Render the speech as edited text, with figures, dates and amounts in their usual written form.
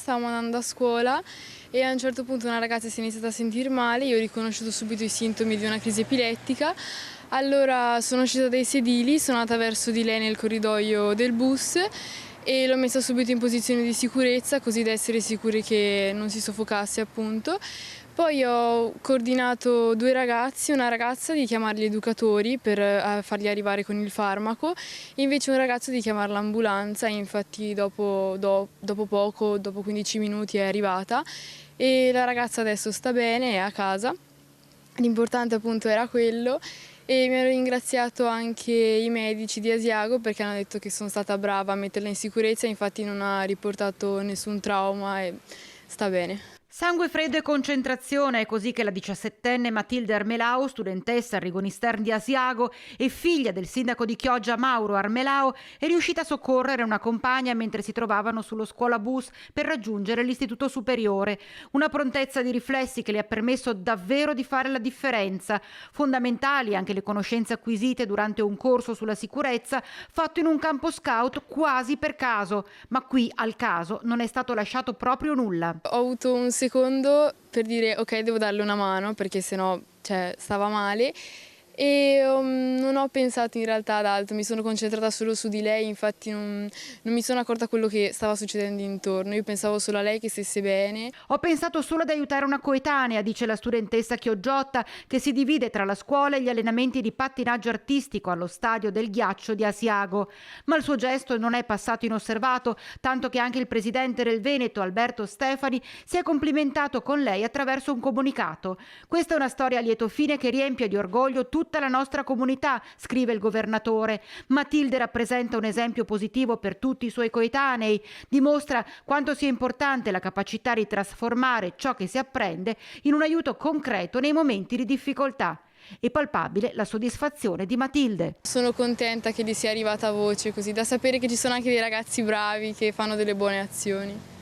stavamo andando a scuola e a un certo punto una ragazza si è iniziata a sentire male, io ho riconosciuto subito i sintomi di una crisi epilettica, allora sono uscita dai sedili, sono andata verso di lei nel corridoio del bus e l'ho messa subito in posizione di sicurezza così da essere sicuri che non si soffocasse appunto. Poi ho coordinato 2 ragazzi, una ragazza di chiamare gli educatori per farli arrivare con il farmaco, invece un ragazzo di chiamare l'ambulanza, infatti dopo poco, dopo 15 minuti è arrivata e la ragazza adesso sta bene, è a casa. L'importante appunto era quello e mi hanno ringraziato anche i medici di Asiago perché hanno detto che sono stata brava a metterla in sicurezza, infatti non ha riportato nessun trauma e sta bene. Sangue freddo e concentrazione, è così che la 17enne Matilde Armelau, studentessa al Rigonistern di Asiago e figlia del sindaco di Chioggia Mauro Armelau, è riuscita a soccorrere una compagna mentre si trovavano sullo scuolabus per raggiungere l'istituto superiore. Una prontezza di riflessi che le ha permesso davvero di fare la differenza. Fondamentali anche le conoscenze acquisite durante un corso sulla sicurezza fatto in un campo scout quasi per caso, ma qui al caso non è stato lasciato proprio nulla. Ho avuto un secondo per dire ok, devo darle una mano perché sennò stava male e non ho pensato in realtà ad altro, mi sono concentrata solo su di lei, infatti non mi sono accorta quello che stava succedendo intorno, io pensavo solo a lei che stesse bene. Ho pensato solo ad aiutare una coetanea, dice la studentessa Chioggiotta, che si divide tra la scuola e gli allenamenti di pattinaggio artistico allo stadio del Ghiaccio di Asiago. Ma il suo gesto non è passato inosservato, tanto che anche il presidente del Veneto, Alberto Stefani, si è complimentato con lei attraverso un comunicato. Questa è una storia a lieto fine che riempie di orgoglio tutta la nostra comunità, scrive il governatore. Matilde rappresenta un esempio positivo per tutti i suoi coetanei, dimostra quanto sia importante la capacità di trasformare ciò che si apprende in un aiuto concreto nei momenti di difficoltà. È palpabile la soddisfazione di Matilde. Sono contenta che gli sia arrivata voce così, da sapere che ci sono anche dei ragazzi bravi che fanno delle buone azioni.